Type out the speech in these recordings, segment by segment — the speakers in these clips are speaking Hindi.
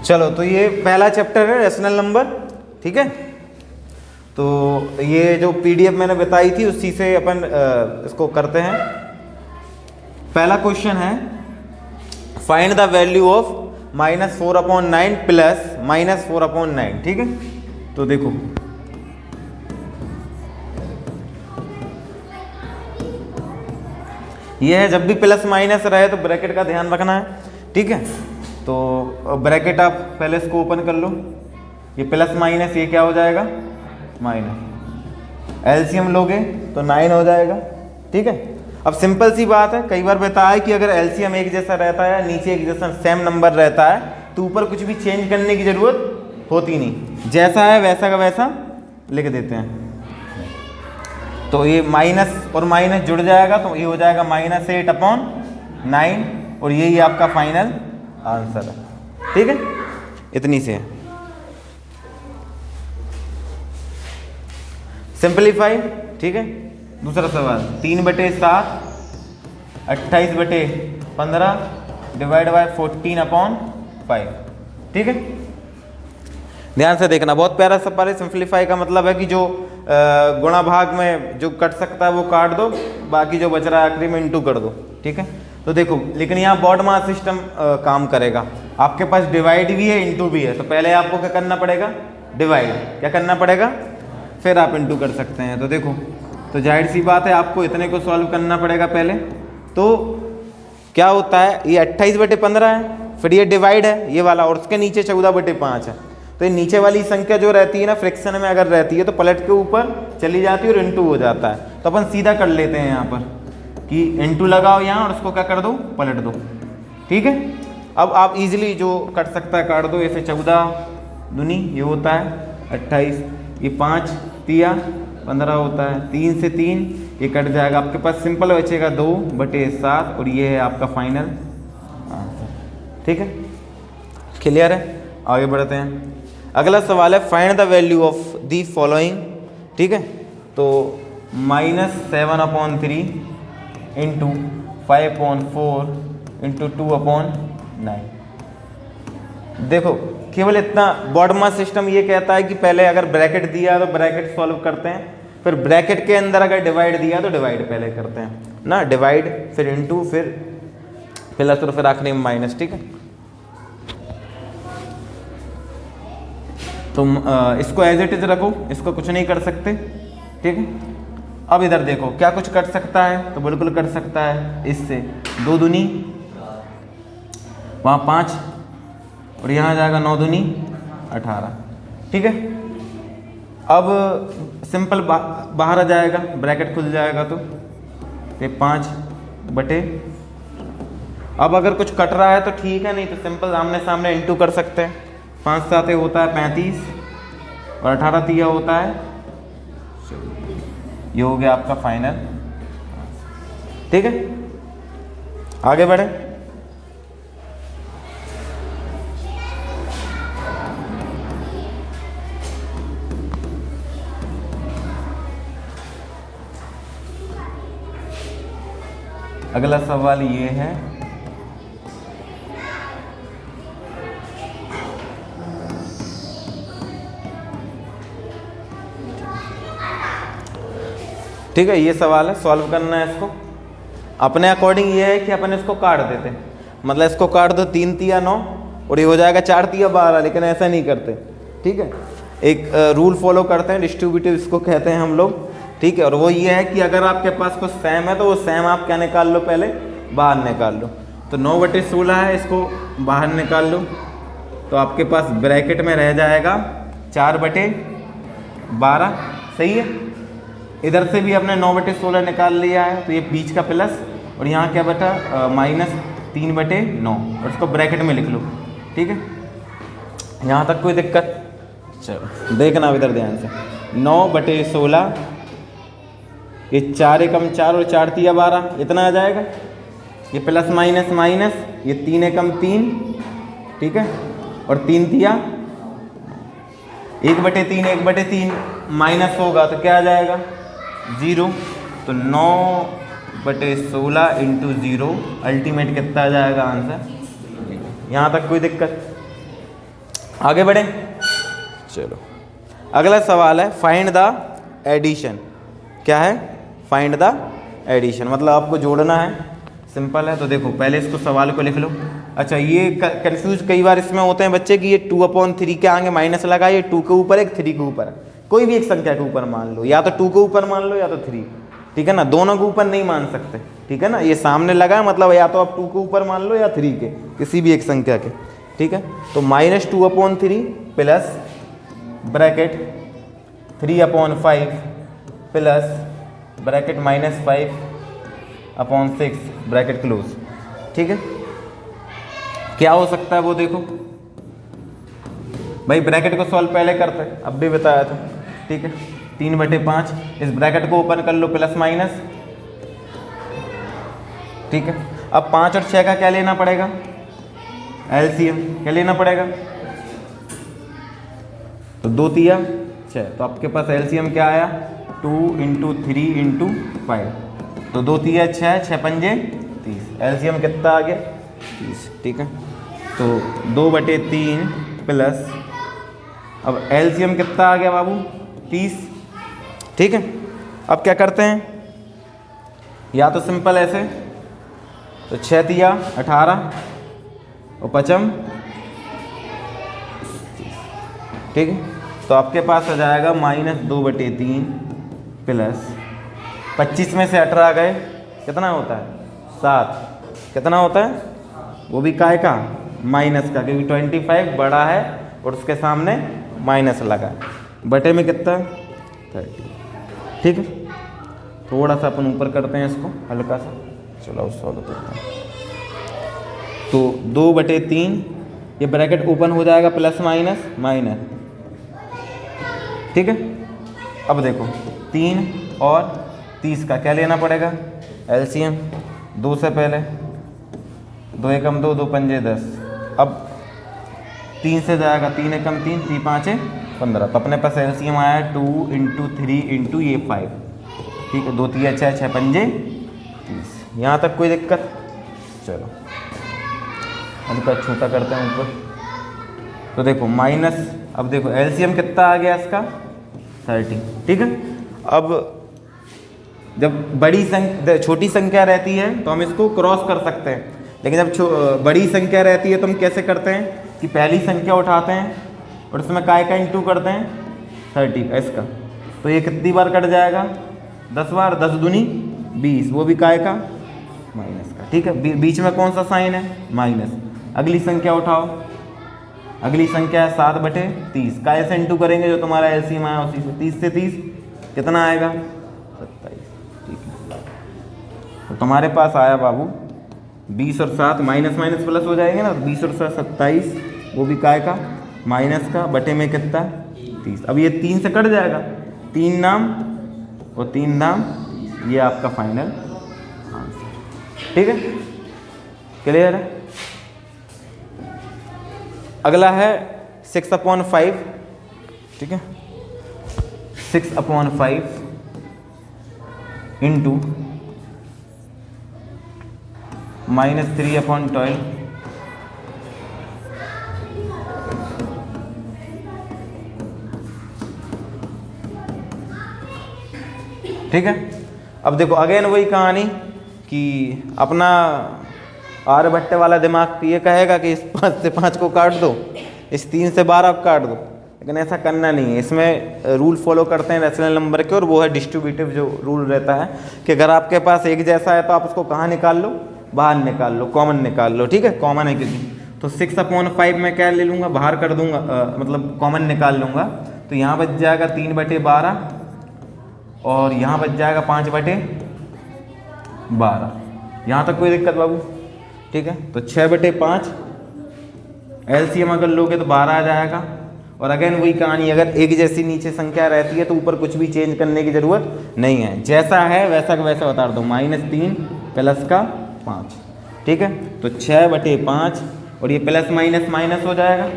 चलो, तो ये पहला चैप्टर है रेशनल नंबर, ठीक है। तो ये जो पीडीएफ मैंने बताई थी उसी से अपन इसको करते हैं। पहला क्वेश्चन है find the value of -4/9 plus -4/9, ठीक है। तो देखो ये है, जब भी प्लस माइनस रहे तो ब्रैकेट का ध्यान रखना है, ठीक है। तो ब्रैकेट आप पहले इसको ओपन कर लो, ये प्लस माइनस ये क्या हो जाएगा माइनस, एलसीएम लोगे तो 9 हो जाएगा, ठीक है। अब सिंपल सी बात है, कई बार बताया है कि अगर एलसीएम एक जैसा रहता है, नीचे एक जैसा सेम नंबर रहता है, तो ऊपर कुछ भी चेंज करने की ज़रूरत होती नहीं, जैसा है वैसा का वैसा लिख देते हैं। तो ये माइनस और माइनस जुड़ जाएगा तो ये हो जाएगा -8/9 और यही आपका फाइनल आंसर है, ठीक है। इतनी से है। सिंपलीफाई, ठीक है। दूसरा सवाल 3/7 28/15 डिवाइड बाय 14/5, ठीक है। ध्यान से देखना, बहुत प्यारा सवाल है। सिंपलीफाई का मतलब है कि जो गुणा भाग में जो कट सकता है वो काट दो, बाकी जो बच रहा है आखिरी में इंटू कर दो, ठीक है। तो देखो, लेकिन यहाँ बॉड मास सिस्टम काम करेगा। आपके पास डिवाइड भी है, इंटू भी है, तो पहले आपको क्या करना पड़ेगा डिवाइड, क्या करना पड़ेगा, फिर आप इंटू कर सकते हैं। तो देखो, तो जाहिर सी बात है आपको इतने को सॉल्व करना पड़ेगा पहले। तो क्या होता है, ये 28/15 है, फिर ये डिवाइड है ये वाला, और उसके नीचे 14/5 है। तो ये नीचे वाली संख्या जो रहती है ना, फ्रैक्शन में अगर रहती है तो पलट के ऊपर चली जाती है और इंटू हो जाता है। तो अपन सीधा कर लेते हैं यहाँ पर कि इंटू लगाओ यहाँ और उसको क्या कर दो पलट दो, ठीक है। अब आप इजीली जो कट सकता है काट दो। ऐसे 14 दूनी ये होता है 28, ये 5 तिया 15 होता है, 3 से 3 ये कट जाएगा, आपके पास सिंपल बचेगा 2/7 और ये है आपका फाइनल आंसर, ठीक है। क्लियर है, आगे बढ़ते हैं। अगला सवाल है find the value of the following, ठीक है। तो -7/3 इंटू 5/4 इंटू 2/9। देखो, केवल इतना बॉड मास सिस्टम ये कहता है कि पहले अगर ब्रैकेट दिया तो ब्रैकेट सॉल्व करते हैं, फिर ब्रैकेट के अंदर अगर डिवाइड दिया तो डिवाइड पहले करते हैं ना, डिवाइड फिर इंटू फिर प्लस और फिर आखिरी में माइनस, ठीक है। तुम इसको एज इट इज रखो, इसको कुछ नहीं कर सकते, ठीक है। अब इधर देखो, क्या कुछ कट सकता है, तो बिल्कुल कट सकता है इससे। 2 दूनी वहाँ 5 और यहाँ जाएगा 9 दूनी 18, ठीक है। अब सिंपल बाहर आ जाएगा, ब्रैकेट खुल जाएगा तो ये 5/, अब अगर कुछ कट रहा है तो ठीक है, नहीं तो सिंपल आमने सामने इंटू कर सकते हैं। 5 7 होता है 35 और 18 तिया होता है, ये हो गया आपका फाइनल, ठीक है। आगे बढ़े। अगला सवाल ये है ठीक है, ये सवाल है, सॉल्व करना है इसको अपने अकॉर्डिंग। ये है कि अपन इसको काट देते हैं, मतलब इसको काट दो 3 तिया 9 और ये हो जाएगा 4 तिया 12, लेकिन ऐसा नहीं करते, ठीक है। एक रूल फॉलो करते हैं, डिस्ट्रीब्यूटिव इसको कहते हैं हम लोग, ठीक है। और वो ये है कि अगर आपके पास कुछ सेम है तो वो सेम आप क्या निकाल लो, पहले बाहर निकाल लो। तो 9/16 है, इसको बाहर निकाल लो तो आपके पास ब्रैकेट में रह जाएगा 4/12, सही है। इधर से भी अपने 9/16 निकाल लिया है, तो ये बीच का प्लस और यहाँ क्या बटा -3/9 और इसको ब्रैकेट में लिख लो, ठीक है। यहाँ तक कोई दिक्कत? चलो देखना इधर ध्यान से। 9/16 ये 4 एकम 4 और 4 तिया 12 इतना आ जाएगा, ये प्लस माइनस माइनस, ये 3 एकम 3, ठीक है, और 3 तिया 1/3 1/3 माइनस होगा तो क्या आ जाएगा 0। तो 9/16 इंटू 0 अल्टीमेट कितना आ जाएगा आंसर। यहाँ तक कोई दिक्कत? आगे बढ़े, चलो अगला सवाल है फाइंड द एडिशन। क्या है? फाइंड द एडिशन, मतलब आपको जोड़ना है, सिंपल है। तो देखो पहले इसको सवाल को लिख लो। अच्छा, ये कंफ्यूज कई बार इसमें होते हैं बच्चे कि ये 2/3 के आगे माइनस लगा, ये 2 के ऊपर एक 3 के ऊपर है, कोई भी एक संख्या के ऊपर मान लो, या तो 2 के ऊपर मान लो या तो 3, ठीक है ना, दोनों के ऊपर नहीं मान सकते, ठीक है ना। ये सामने लगा है मतलब या तो आप 2 के ऊपर मान लो या 3 के, किसी भी एक संख्या के, ठीक है। तो -2/3 plus bracket 3/5 plus bracket -5/6 bracket close, ठीक है। क्या हो सकता है वो देखो भाई, ब्रैकेट को सॉल्व पहले करते हैं, अब भी बताया था, ठीक है। 3/5, इस ब्रैकेट को ओपन कर लो, प्लस माइनस, ठीक है। अब 5 और 6 का क्या लेना पड़ेगा? एलसीएम। क्या लेना पड़ेगा? तो 2 तिया 6, तो आपके पास एलसीएम क्या आया? 2 × 3 × 5, तो 2 तिया 6, 6 पंजे 30, एलसीएम कितना आ गया? 30, ठीक है। तो 2/3 प्लस, अब एलसीएम कितना आ गया बाबू? 30, ठीक है। अब क्या करते हैं, या तो सिंपल ऐसे, तो 6 तिया 18 और 5m, ठीक है। तो आपके पास आ जाएगा -2/3 प्लस 25 में से 18 गए, कितना होता है? 7। कितना होता है? वो भी काय का? माइनस का, क्योंकि 25 बड़ा है और उसके सामने माइनस लगा है, बटे में कितना? 30, ठीक है। थोड़ा सा अपन ऊपर करते हैं इसको हल्का सा, चलो सॉल्व करते हैं। तो 2/3, ये ब्रैकेट ओपन हो जाएगा, प्लस माइनस माइनस, ठीक है। अब देखो 3 और 30 का क्या लेना पड़ेगा? एलसीएम। 2 से पहले 2 एकम 2, 2 पंजे 10, अब 3 से जाएगा, 3 एकम 3, 3 5 15, तो अपने पास एलसीएम आया 2 × 3 × ये 5, ठीक है। 2 तिया 6, 6 पंजे 30। यहाँ तक कोई दिक्कत? चलो हल्का छोटा करते हैं ऊपर। तो देखो माइनस, अब देखो एलसीएम कितना आ गया इसका? 30, ठीक है। अब जब बड़ी संख्या छोटी संख्या रहती है तो हम इसको क्रॉस कर सकते हैं, लेकिन जब बड़ी संख्या रहती है तो हम कैसे करते हैं कि पहली संख्या उठाते हैं और उसमें काय का इंटू करते हैं 30 का इसका, तो ये कितनी बार कट जाएगा? 10 बार, 10 दूनी 20, वो भी काय का? माइनस का, ठीक है। बीच में कौन सा साइन है? माइनस। अगली संख्या उठाओ, अगली संख्या है 7/30, काय से इंटू करेंगे जो तुम्हारा एलसीएम आया उसी से, 30 से 30 कितना आएगा? 27, ठीक है। तो तुम्हारे पास आया बाबू 20 और 7, माइनस माइनस प्लस हो जाएंगे ना, 20 और 7 27, वो भी काय का? माइनस का, बटे में कितना? 30। अब ये 3 से कट जाएगा, 3 नाम और 3 नाम, ये आपका फाइनल आंसर, ठीक है। क्लियर है? अगला है 6/5, ठीक है। 6/5 इंटू -3/12, ठीक है। अब देखो अगेन वही कहानी कि अपना आर्यभट्ट वाला दिमाग ये कहेगा कि इस 5 से 5 को काट दो, इस 3 से 12 को काट दो, लेकिन ऐसा करना नहीं है। इसमें रूल फॉलो करते हैं रैशनल नंबर के, और वो है डिस्ट्रीब्यूटिव जो रूल रहता है कि अगर आपके पास एक जैसा है तो आप उसको कहाँ निकाल लो? बाहर निकाल लो, कॉमन निकाल लो, ठीक है। कॉमन है क्योंकि, तो 6/5 में क्या ले लूँगा? बाहर कर दूँगा, मतलब कॉमन निकाल लूँगा, तो यहाँ बच जाएगा 3/12 और यहाँ बच जाएगा 5/12। यहाँ तक कोई दिक्कत बाबू? ठीक है। तो 6/5 एलसीएम अगर लोगे तो 12 आ जाएगा। और अगेन वही कहानी, अगर एक जैसी नीचे संख्या रहती है तो ऊपर कुछ भी चेंज करने की ज़रूरत नहीं है, जैसा है वैसा का वैसा बता दो, -3 प्लस का 5, ठीक है। तो 6/5 और ये प्लस माइनस माइनस हो जाएगा,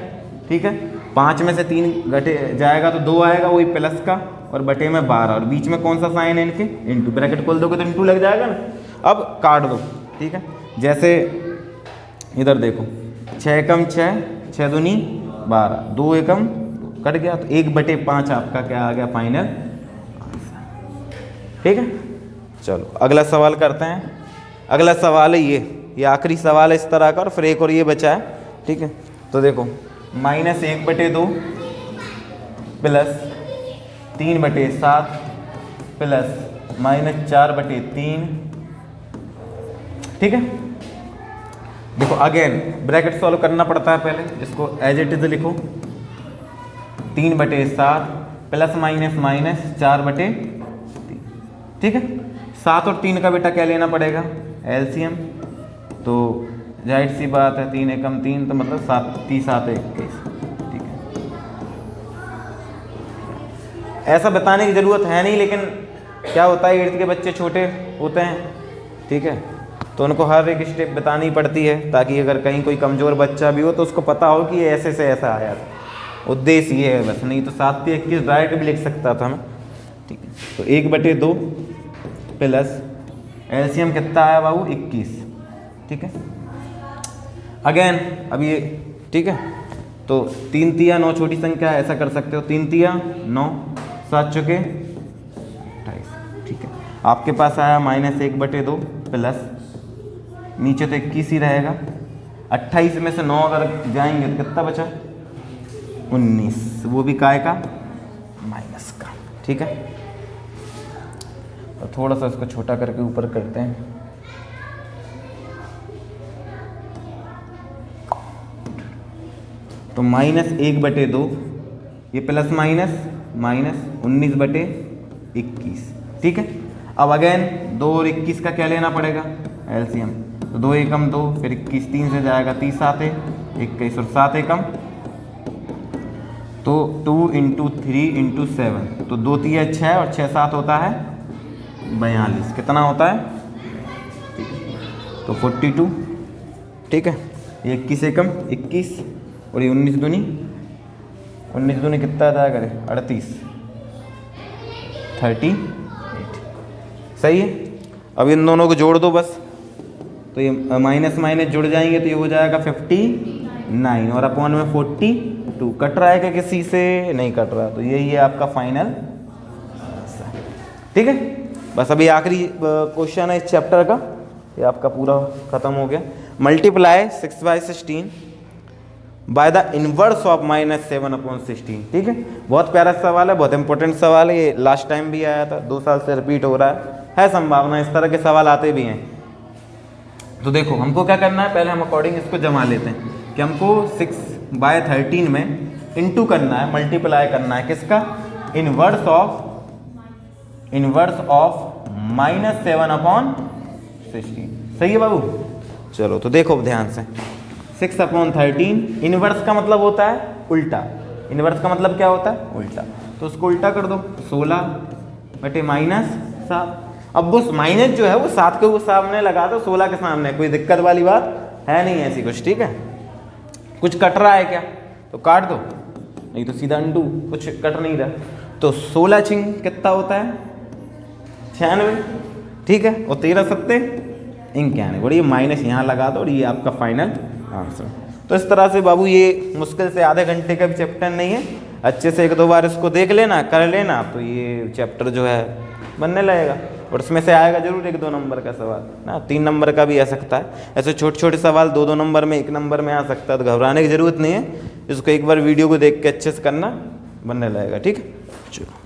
ठीक है। 5 में से 3 घटे जाएगा तो 2 आएगा, वही प्लस का, और बटे में 12, और बीच में कौन सा साइन है इनके? इंटू। ब्रैकेट खोल दोगे तो इंटू लग जाएगा ना। अब काट दो, ठीक है। जैसे इधर देखो, 6 कम 6, 6 दूनी 12, 2 एकम कट गया, तो 1/5 आपका क्या आ गया फाइनल। ठीक है, चलो अगला सवाल करते हैं। अगला सवाल है ये आखिरी सवाल है इस तरह का, और फिर एक और ये बचा है। ठीक है, तो देखो -1/2 प्लस 3/7 प्लस -4/3। ठीक है, देखो अगेन ब्रैकेट सॉल्व करना पड़ता है पहले, इसको एज इट इज लिखो 3/7 प्लस माइनस -4/3। ठीक है, 7 और 3 का बेटा क्या लेना पड़ेगा, एलसीएम। तो जाहिर सी बात है 3 एकम 3, तो मतलब 7 3 7 21। ठीक है, ऐसा बताने की ज़रूरत है नहीं, लेकिन क्या होता है 8th के बच्चे छोटे होते हैं। ठीक है, तो उनको हर एक स्टेप बतानी पड़ती है, ताकि अगर कहीं कोई कमज़ोर बच्चा भी हो तो उसको पता हो कि ये ऐसे से ऐसा आया था। उद्देश्य ये है बस, नहीं तो 7 पे 21 डायरेक्ट भी लिख सकता था मैं। ठीक है, तो 1/2 प्लस एलसीएम कितना आया बाबू 21। ठीक है, अगेन अब ये ठीक है, तो 3 तिया 9 छोटी संख्या है, ऐसा कर सकते हो 3 तिया 9, 7 चुके 28। ठीक है, आपके पास आया -1/2 प्लस नीचे तो 21 ही रहेगा, 28 में से 9 अगर जाएंगे तो कितना बचा 19, वो भी काय का माइनस का। ठीक है, और थोड़ा सा इसको छोटा करके ऊपर करते हैं। तो -1/2 ये प्लस माइनस -19/21। ठीक है, अब अगेन 2 और 21 का क्या लेना पड़ेगा, एलसीएम। तो 2 एकम 2, फिर 21 3 से जाएगा 30 7 21 और 7 एकम, तो 2 × 3 × 7, तो 2 3 6 और 6 7 होता है 42। कितना होता है, तो 42। ठीक है, 21 एकम 21 और ये 19 दूनी कितना अदा करे 38 38। सही है, अब इन दोनों को जोड़ दो बस, तो ये माइनस माइनस जुड़ जाएंगे, तो ये हो जाएगा 59 और अपॉन में 42। कट रहा है क्या किसी से, नहीं कट रहा, तो यही है आपका फाइनल। ठीक है, बस अभी आखिरी क्वेश्चन है इस चैप्टर का, ये आपका पूरा खत्म हो गया। Multiply 6/16 by the inverse of -7/16। ठीक है, बहुत प्यारा सवाल है, बहुत इंपॉर्टेंट सवाल है, ये लास्ट टाइम भी आया था, 2 साल से रिपीट हो रहा है संभावना इस तरह के सवाल आते भी हैं। तो देखो हमको क्या करना है, पहले हम अकॉर्डिंग इसको जमा लेते हैं कि हमको 6/13 में इनटू करना है, मल्टीप्लाई करना है किसका, इनवर्स ऑफ -7/16। सही है बाबू, चलो तो देखो ध्यान से, 6/13 इनवर्स का मतलब होता है उल्टा। इनवर्स का मतलब क्या होता है, उल्टा। तो उसको उल्टा कर दो, 16/-7। अब उस माइनस जो है वो 7 के सामने लगा दो, 16 के सामने, कोई दिक्कत वाली बात है नहीं ऐसी कुछ। ठीक है, कुछ कट रहा है क्या, तो काट दो, नहीं तो सीधा अंडू, कुछ कट नहीं रहा। तो 16 छिंग कितना होता है 96। ठीक है, और 13 सत्ते 91, और ये माइनस यहाँ लगा दो, और ये आपका फाइनल आंसर। तो इस तरह से बाबू ये मुश्किल से आधे घंटे का भी चैप्टर नहीं है, अच्छे से 1-2 बार इसको देख लेना, कर लेना, तो ये चैप्टर जो है बनने लगेगा, और उसमें से आएगा जरूर 1-2 नंबर का सवाल ना, 3 नंबर का भी आ सकता है। ऐसे छोटे छोटे सवाल 2-2 नंबर में, 1 नंबर में आ सकता है, तो घबराने की ज़रूरत नहीं है। इसको एक बार वीडियो को देख के अच्छे से करना, बनने लगेगा। ठीक है, चलो।